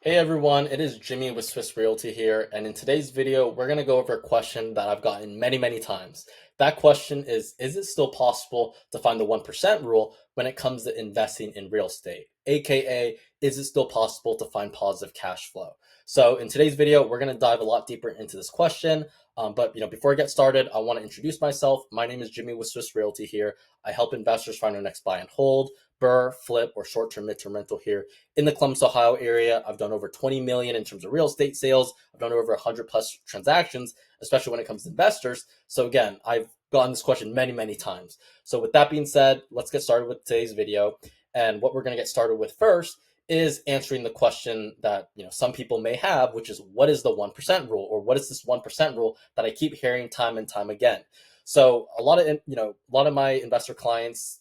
Hey everyone, it is Jimmy with Swiss Realty here, and in today's video, we're going to go over a question that I've gotten many times. That question is it still possible to find the 1% rule when it comes to investing in real estate? AKA, is it still possible to find positive cash flow? So in today's video, we're going to dive a lot deeper into this question. But before I get started, I want to introduce myself. My name is Jimmy with Swiss Realty here. I help investors find their next buy and hold, BRRRR, flip, or short-term midterm rental here in the Columbus, Ohio area. I've done over 20 million in terms of real estate sales. I've done over 100 plus transactions, especially when it comes to investors. So again, I've gotten this question many times. So with that being said, let's get started with today's video. And what we're going to get started with first is answering the question that some people may have, which is what is the 1% rule, or what is this 1% rule that I keep hearing time and time again? So a lot of my investor clients,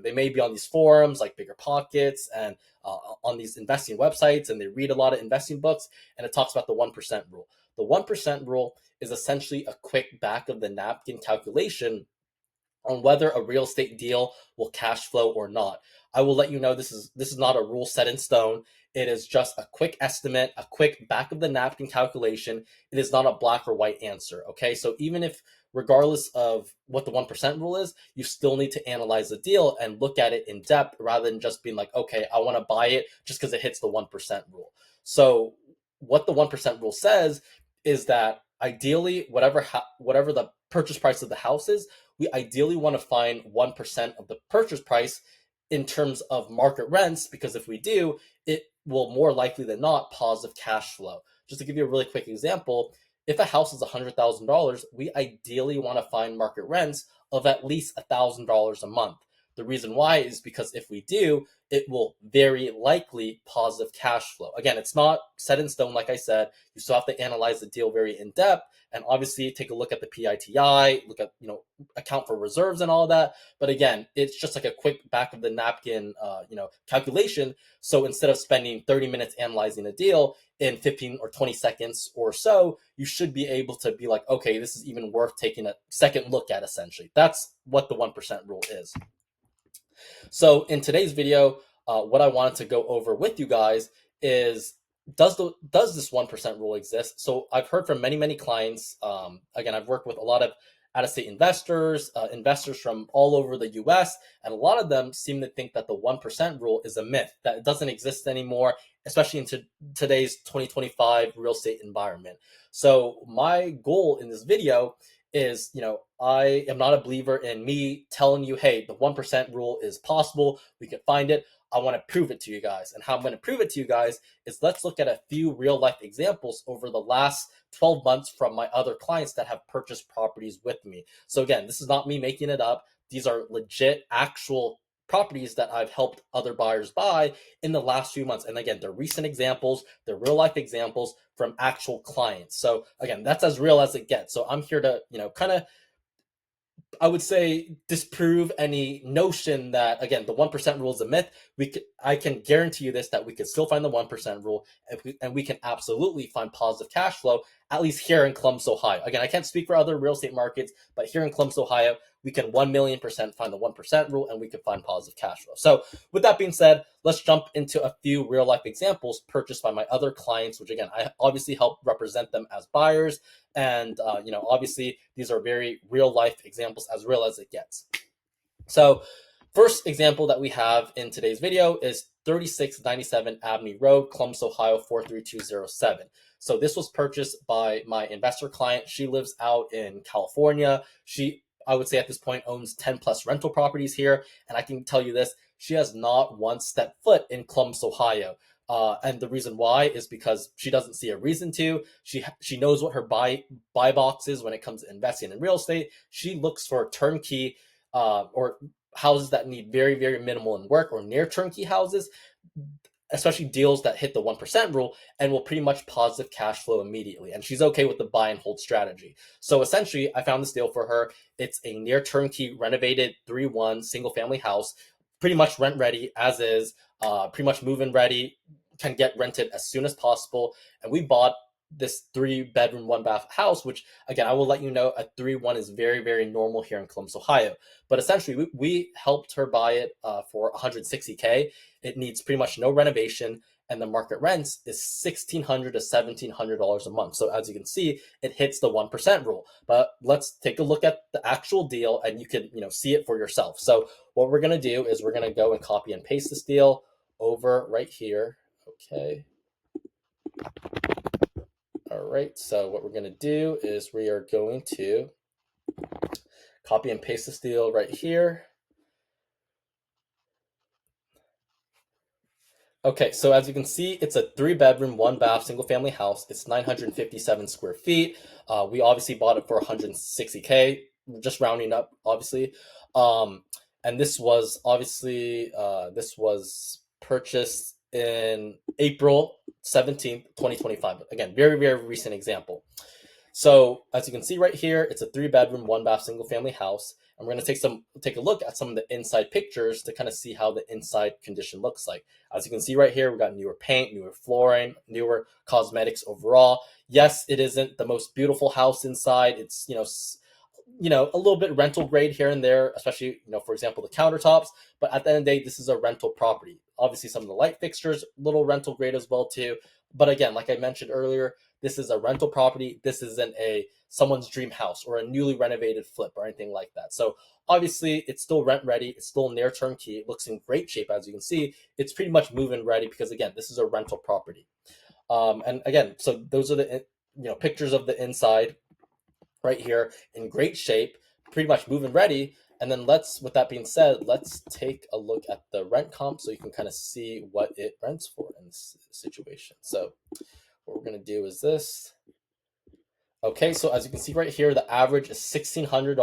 they may be on these forums like Bigger Pockets and on these investing websites, and they read a lot of investing books, and it talks about the 1% rule. The 1% rule is essentially a quick back of the napkin calculation on whether a real estate deal will cash flow or not. I will let you know this is not a rule set in stone. It is just a quick estimate, a quick back of the napkin calculation. It is not a black or white answer. Okay, so even if regardless of what the 1% rule is, you still need to analyze the deal and look at it in depth rather than just being like, okay, I want to buy it just because it hits the 1% rule. So what the 1% rule says is that ideally, whatever the purchase price of the house is, we ideally want to find 1% of the purchase price in terms of market rents, because if we do, it will more likely than not positive cash flow. Just to give you a really quick example, if a house is $100,000, we ideally want to find market rents of at least $1,000 a month. The reason why is because if we do, it will very likely positive cash flow. Again, it's not set in stone, like I said. You still have to analyze the deal very in depth, and obviously take a look at the PITI, look at account for reserves and all that. But again, it's just like a quick back of the napkin calculation. So instead of spending 30 minutes analyzing a deal, in 15 or 20 seconds or so, you should be able to be like, okay, this is even worth taking a second look at, essentially. That's what the 1% rule is. So in today's video, what I wanted to go over with you guys is, does this 1% rule exist? So I've heard from many clients. Again, I've worked with a lot of out-of-state investors, investors from all over the US, and a lot of them seem to think that the 1% rule is a myth, that it doesn't exist anymore, especially in today's 2025 real estate environment. So my goal in this video is, I am not a believer in me telling you, hey, the 1% rule is possible, we can find it. I want to prove it to you guys. And how I'm going to prove it to you guys is, let's look at a few real life examples over the last 12 months from my other clients that have purchased properties with me. So again, this is not me making it up. These are legit, actual properties that I've helped other buyers buy in the last few months. And again, they're recent examples, they're real life examples from actual clients. So again, that's as real as it gets. So I'm here to, kind of, I would say, disprove any notion that, again, the 1% rule is a myth. I can guarantee you this, that we could still find the 1% rule, and we can absolutely find positive cash flow, at least here in Columbus, Ohio. Again, I can't speak for other real estate markets, but here in Columbus, Ohio, we can 1,000,000% find the 1% rule, and we can find positive cash flow. So with that being said, let's jump into a few real life examples purchased by my other clients, which again, I obviously help represent them as buyers. And, obviously these are very real life examples, as real as it gets. So first example that we have in today's video is 3697 Avenue Road, Columbus, Ohio, 43207. So this was purchased by my investor client. She lives out in California. I would say at this point, owns 10 plus rental properties here. And I can tell you this, she has not once stepped foot in Columbus, Ohio. And the reason why is because she doesn't see a reason to. She knows what her buy box is when it comes to investing in real estate. She looks for turnkey or houses that need very minimal in work, or near turnkey houses, especially deals that hit the 1% rule and will pretty much positive cash flow immediately. And she's okay with the buy and hold strategy. So essentially, I found this deal for her. It's a near turnkey renovated 3-1 single family house, pretty much rent ready as is, pretty much move-in ready, can get rented as soon as possible. And we bought this 3-bedroom, 1-bath house, which again, I will let you know, a 3-1 is very normal here in Columbus, Ohio. But essentially, we helped her buy it for $160K. It needs pretty much no renovation, and the market rents is $1,600 to $1,700 a month. So as you can see, it hits the 1% rule. But let's take a look at the actual deal, and you can see it for yourself. So what we're going to do is we're going to go and copy and paste this deal over right here. Okay. All right. So what we're going to do is we are going to copy and paste this deal right here. Okay, so as you can see, it's a 3-bedroom, 1-bath, single-family house. It's 957 square feet. We obviously bought it for $160K, just rounding up, obviously. And this was obviously this was purchased in April 17th, 2025. Again, very, very recent example. So as you can see right here, it's a 3-bedroom, 1-bath, single-family house. And we're going to take a look at some of the inside pictures to kind of see how the inside condition looks like. As you can see right here, we've got newer paint, newer flooring, newer cosmetics overall. Yes, it isn't the most beautiful house inside. It's, a little bit rental grade here and there, especially, for example, the countertops. But at the end of the day, this is a rental property. Obviously, some of the light fixtures, little rental grade as well too. But again, like I mentioned earlier, this is a rental property. This isn't someone's dream house or a newly renovated flip or anything like that. So obviously, it's still rent ready. It's still near turnkey. It looks in great shape, as you can see. It's pretty much move-in ready because again, this is a rental property. And again, so those are the pictures of the inside right here in great shape, pretty much move-in ready. And then with that being said, let's take a look at the rent comp so you can kind of see what it rents for in this situation. So what we're going to do is this. Okay, so as you can see right here, the average is $1,600.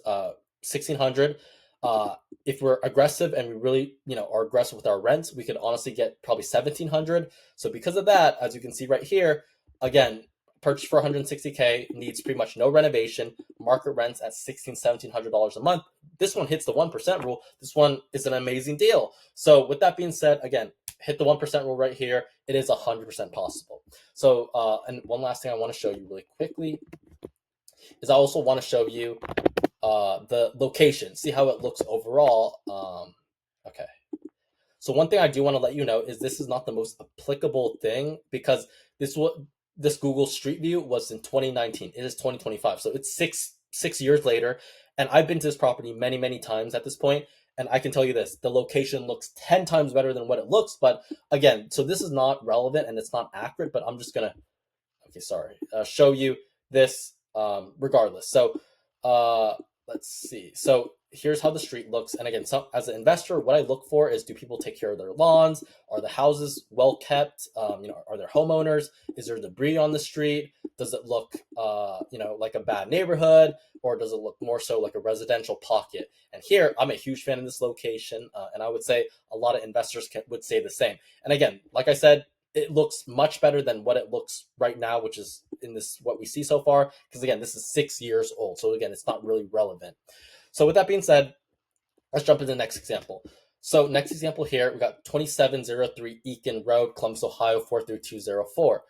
$1,600. If we're aggressive and we really, are aggressive with our rents, we could honestly get probably $1,700. So because of that, as you can see right here, again, purchased for $160K, needs pretty much no renovation, market rents at $1,700 a month. This one hits the 1% rule. This one is an amazing deal. So with that being said, again, hit the 1% rule right here. It is 100% possible. So, and one last thing I want to show you really quickly is I also want to show you the location, see how it looks overall. Okay. So one thing I do want to let you know is this is not the most applicable thing because this Google Street View was in 2019. It is 2025. So it's six years later. And I've been to this property many, many times at this point. And I can tell you this, the location looks 10 times better than what it looks. But again, so this is not relevant and it's not accurate, but I'm just going to, show you this regardless. So let's see. So here's how the street looks. And again, as an investor, what I look for is, do people take care of their lawns? Are the houses well kept? Are there homeowners? Is there debris on the street? Does it look, like a bad neighborhood? Or does it look more so like a residential pocket? And here, I'm a huge fan of this location. And I would say a lot of investors would say the same. And again, like I said, it looks much better than what it looks right now, which is in this, what we see so far. Because again, this is 6 years old. So again, it's not really relevant. So with that being said, let's jump into the next example. So next example here, we got 2703 Eakin Road, Columbus, Ohio, 43204.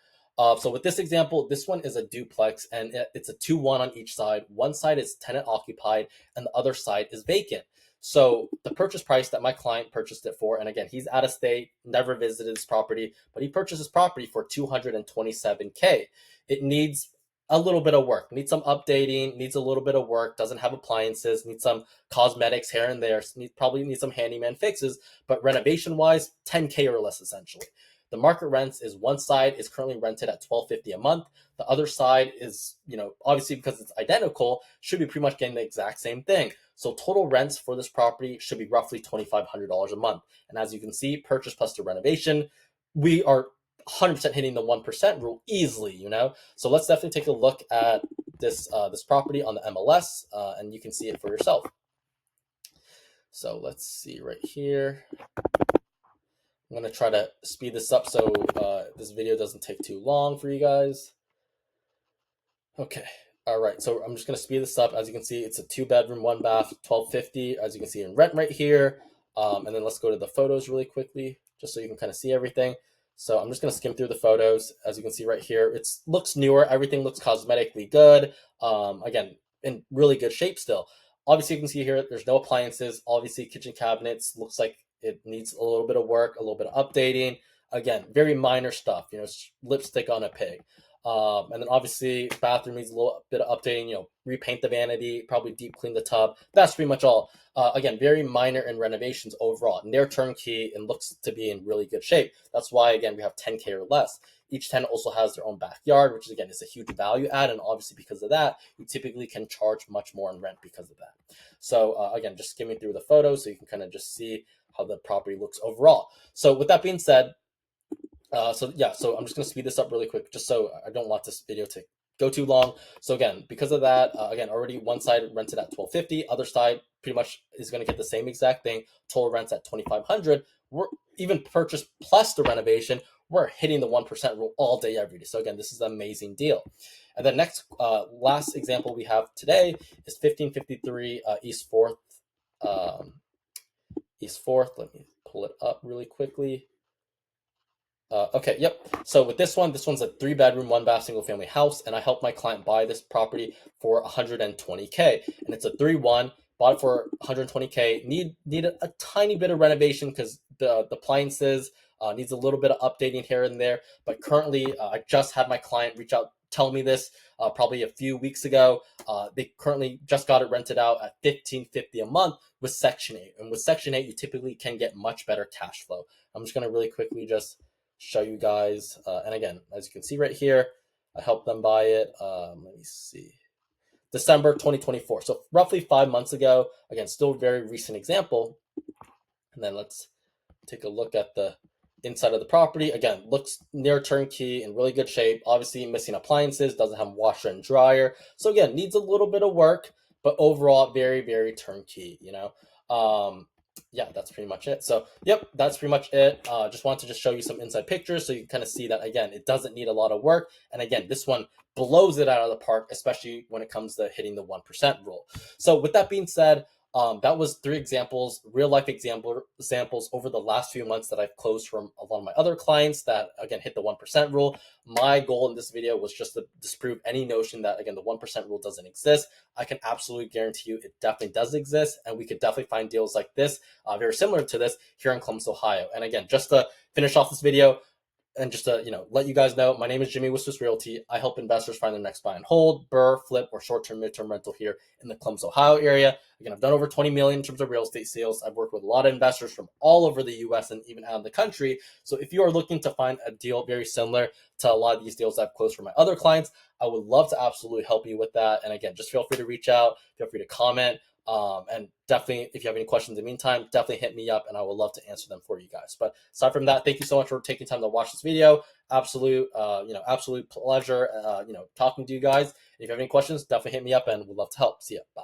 So with this example, this one is a duplex and it's a 2-1 on each side. One side is tenant occupied and the other side is vacant. So the purchase price that my client purchased it for, and again, he's out of state, never visited this property, but he purchased this property for $227K. It needs a little bit of work, needs some updating, needs a little bit of work, doesn't have appliances, needs some cosmetics here and there, probably needs some handyman fixes, but renovation wise, $10K or less essentially. The market rents is one side is currently rented at $1,250 a month. The other side is, obviously because it's identical, should be pretty much getting the exact same thing. So total rents for this property should be roughly $2,500 a month. And as you can see, purchase plus the renovation, we are 100% hitting the 1% rule easily, So let's definitely take a look at this property on the MLS, and you can see it for yourself. So let's see right here. I'm going to try to speed this up so this video doesn't take too long for you guys. Okay. All right. So I'm just going to speed this up. As you can see, it's a 2-bedroom, 1-bath, $1,250, as you can see in rent right here. And then let's go to the photos really quickly, just so you can kind of see everything. So I'm just going to skim through the photos. As you can see right here, it looks newer. Everything looks cosmetically good. Again, in really good shape still. Obviously, you can see here, there's no appliances. Obviously, kitchen cabinets looks like it needs a little bit of work, a little bit of updating. again, very minor stuff, lipstick on a pig. And then obviously bathroom needs a little bit of updating, repaint the vanity, probably deep clean the tub. That's pretty much all. Again, very minor in renovations overall. And they're turnkey and looks to be in really good shape. That's why, again, we have 10K or less. Each tenant also has their own backyard, which again is a huge value add. And obviously because of that, you typically can charge much more in rent because of that. So again, just skimming through the photos so you can kind of just see how the property looks overall. So with that being said, so I'm just going to speed this up really quick, just so I don't want this video to go too long. So again, because of that, again, already one side rented at $1,250, other side pretty much is going to get the same exact thing. Total rents at $2,500. We're even purchased plus the renovation. We're hitting the 1% rule all day, every day. So again, this is an amazing deal. And then next, last example we have today is 1553 East 4th. East 4th. Let me pull it up really quickly. Okay, yep. So with this one's a 3-bedroom, 1-bath, single-family house, and I helped my client buy this property for $120K, and it's a 3-1. Bought it for $120K. Needed a tiny bit of renovation because the appliances needs a little bit of updating here and there. But currently, I just had my client reach out, tell me this probably a few weeks ago. They currently just got it rented out at $1,550 a month with Section 8, and with Section 8, you typically can get much better cash flow. I'm just going to really quickly just show you guys, and again, as you can see right here, I helped them buy it. Let me see, December 2024, so roughly 5 months ago. Again, still a very recent example. And then let's take a look at the inside of the property. Again, looks near turnkey, in really good shape. Obviously missing appliances, doesn't have washer and dryer, so again, needs a little bit of work, but overall very, very turnkey. Yeah, that's pretty much it. So yep, that's pretty much it. Just wanted to just show you some inside pictures so you can kind of see that, again, it doesn't need a lot of work. And again, this one blows it out of the park, especially when it comes to hitting the 1% rule. So with that being said, that was 3 examples, real life examples over the last few months that I've closed from a lot of my other clients that, again, hit the 1% rule. My goal in this video was just to disprove any notion that, again, the 1% rule doesn't exist. I can absolutely guarantee you it definitely does exist, and we could definitely find deals like this, very similar to this, here in Columbus, Ohio. And again, just to finish off this video, and just to let you guys know, my name is Jimmy with Swiss Realty. I help investors find their next buy and hold, BRRRR, flip, or short-term, mid-term rental here in the Columbus, Ohio area. Again, I've done over 20 million in terms of real estate sales. I've worked with a lot of investors from all over the US and even out of the country. So if you are looking to find a deal very similar to a lot of these deals I've closed for my other clients, I would love to absolutely help you with that. And again, just feel free to reach out, feel free to comment. And definitely, if you have any questions in the meantime, definitely hit me up and I would love to answer them for you guys. But aside from that, thank you so much for taking time to watch this video. Absolute pleasure, talking to you guys. If you have any questions, definitely hit me up and we'd love to help. See ya. Bye.